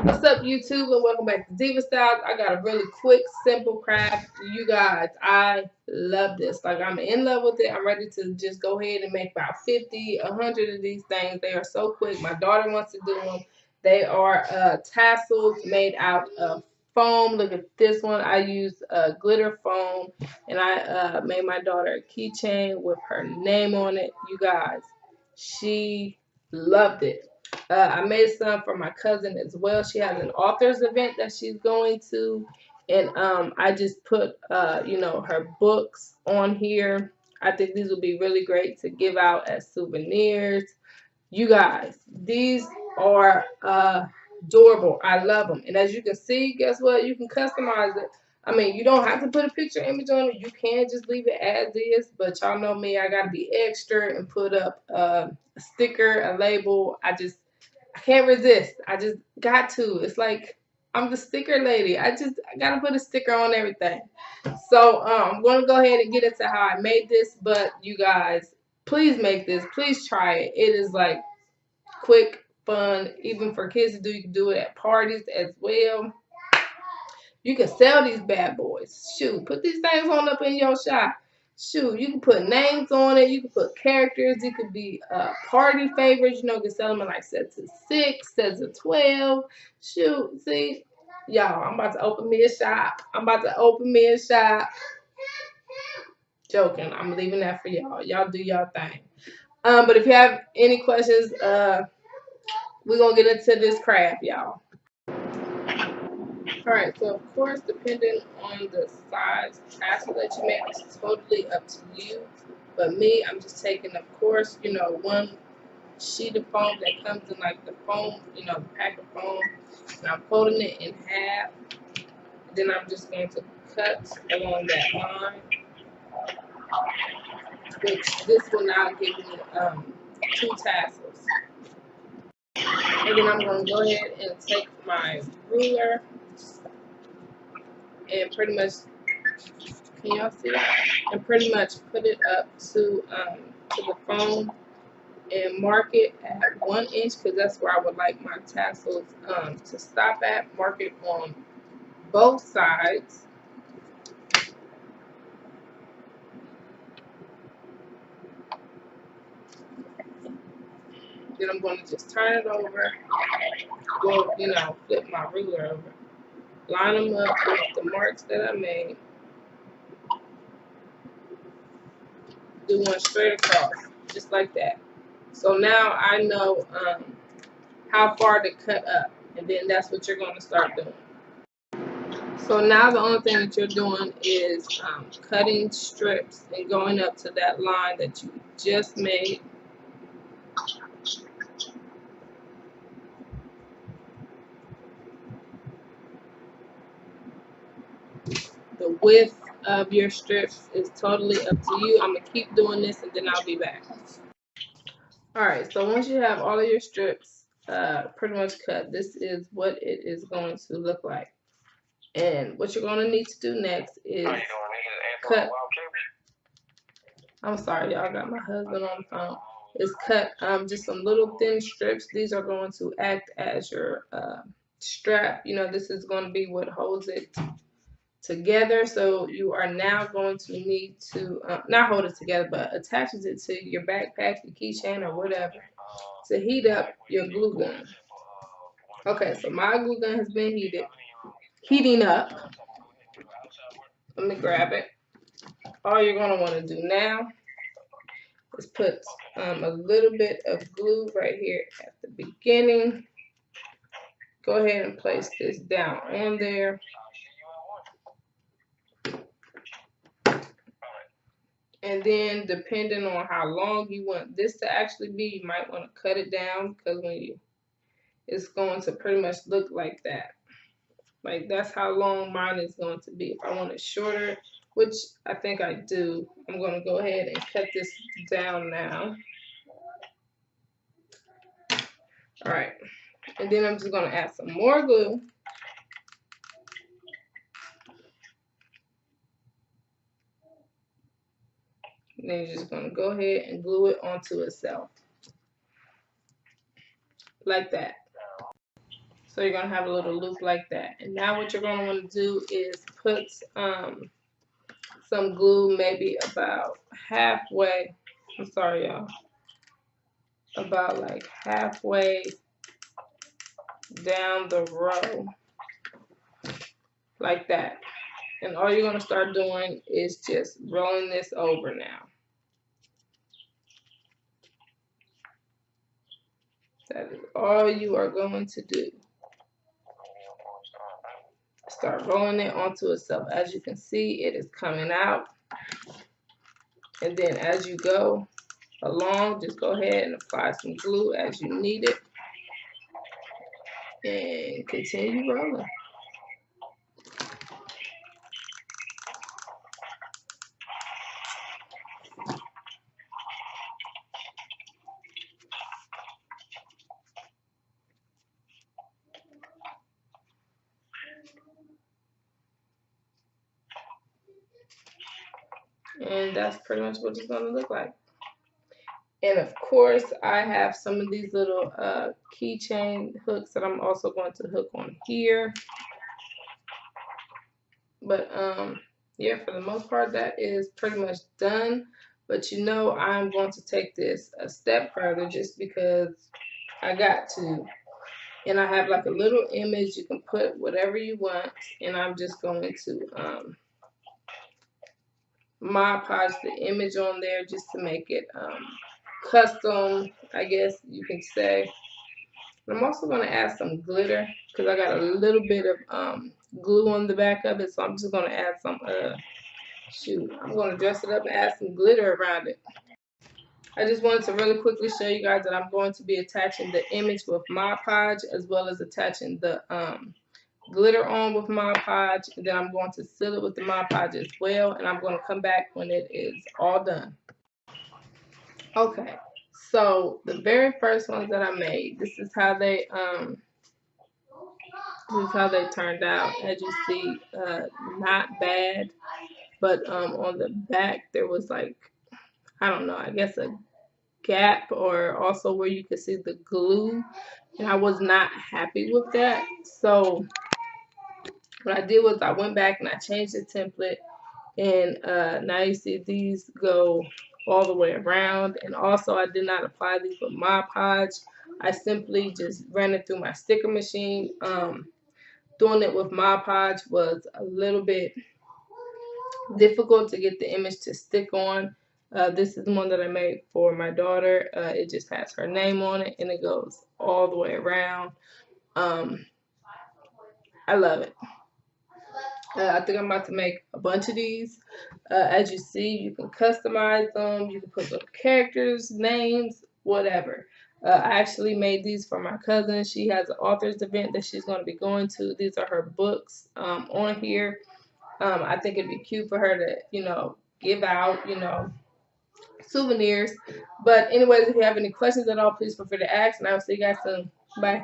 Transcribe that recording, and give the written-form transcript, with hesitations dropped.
What's up, YouTube, and welcome back to Diva Styles. I got a really quick, simple craft. You guys, I love this. Like, I'm in love with it. I'm ready to just go ahead and make about 50, 100 of these things. They are so quick. My daughter wants to do them. They are tassels made out of foam. Look at this one. I used glitter foam, and I made my daughter a keychain with her name on it. You guys, she loved it. I made some for my cousin as well. She has an author's event that she's going to, and I just put you know, her books on here. I think these will be really great to give out as souvenirs. You guys, these are adorable. I love them, and as you can see, guess what? You can customize it. I mean, you don't have to put a picture image on it. You can just leave it as is, but y'all know me. I gotta be extra and put up a sticker, a label. I can't resist. I just got to. It's like I'm the sticker lady. I gotta put a sticker on everything. So I'm gonna go ahead and get into how I made this. But you guys, please make this. Please try it. It is like quick, fun, even for kids to do. You can do it at parties as well. You can sell these bad boys. Shoot, put these things on up in your shop. Shoot, you can put names on it. You can put characters. It could be party favorites. You know, you can sell them in like sets of 6, sets of 12. Shoot, see, y'all, I'm about to open me a shop. I'm about to open me a shop. Joking. I'm leaving that for y'all. Y'all do y'all thing. But if you have any questions, we're going to get into this craft, y'all. Alright, so of course, depending on the size tassel that you make, it's totally up to you. But me, I'm just taking, of course, you know, one sheet of foam that comes in like the foam, you know, the pack of foam, and I'm folding it in half. Then I'm just going to cut along that line, which this will now give me 2 tassels. And then I'm going to go ahead and take my ruler and pretty much, can y'all see that? And pretty much put it up to the foam and mark it at 1 inch, because that's where I would like my tassels to stop at. Mark it on both sides. Then I'm going to just turn it over. Well, you know, flip my ruler over. Line them up with the marks that I made. Do one straight across, just like that. So now I know how far to cut up, and then that's what you're going to start doing. So now the only thing that you're doing is cutting strips and going up to that line that you just made. The width of your strips is totally up to you. I'm going to keep doing this and then I'll be back. Alright, so once you have all of your strips pretty much cut, this is what it is going to look like. And what you're going to need to do next is cut. I'm sorry, y'all, got my husband on the phone. Is cut just some little thin strips. These are going to act as your strap. You know, this is going to be what holds it together. So you are now going to need to not hold it together, but attaches it to your backpack, your keychain, or whatever to heat up your glue gun. Okay, so my glue gun has been heating up. Let me grab it. All you're going to want to do now is put a little bit of glue right here at the beginning. Go ahead and place this down on there. And then depending on how long you want this to actually be, you might want to cut it down, because it's going to pretty much look like that. Like, that's how long mine is going to be. If I want it shorter, which I think I do, I'm going to go ahead and cut this down now. All right. And then I'm just going to add some more glue. And then you're just going to go ahead and glue it onto itself. Like that. So you're going to have a little loop like that. And now what you're going to want to do is put some glue maybe about halfway. I'm sorry, y'all. About like halfway down the row. Like that. And all you're going to start doing is just rolling this over now. That is all you are going to do. Start rolling it onto itself. As you can see, it is coming out. And then as you go along, just go ahead and apply some glue as you need it. And continue rolling. And that's pretty much what it's going to look like. And of course, I have some of these little keychain hooks that I'm also going to hook on here. But yeah, for the most part, that is pretty much done. But you know, I'm going to take this a step further just because I got to. And I have like a little image. You can put whatever you want. And I'm just going to Mod Podge the image on there just to make it custom, I guess you can say. I'm also going to add some glitter because I got a little bit of glue on the back of it, so I'm just going to add some I'm going to dress it up and add some glitter around it. I just wanted to really quickly show you guys that I'm going to be attaching the image with Mod Podge as well as attaching the glitter on with Mod Podge, and then I'm going to seal it with the Mod Podge as well, and I'm going to come back when it is all done. Okay, so the very first ones that I made, this is how they turned out. As you see, not bad, but on the back there was like, I don't know, I guess a gap, or also where you could see the glue, and I was not happy with that. So what I did was I went back and I changed the template, and now you see these go all the way around. And also I did not apply these with Mod Podge. I simply just ran it through my sticker machine. Doing it with Mod Podge was a little bit difficult to get the image to stick on. This is the one that I made for my daughter. It just has her name on it and it goes all the way around. I love it. I think I'm about to make a bunch of these. As you see, you can customize them. You can put little characters, names, whatever. I actually made these for my cousin. She has an author's event that she's going to be going to. These are her books on here. I think it'd be cute for her to, give out, souvenirs. But anyways, if you have any questions at all, please feel free to ask, and I will see you guys soon. Bye.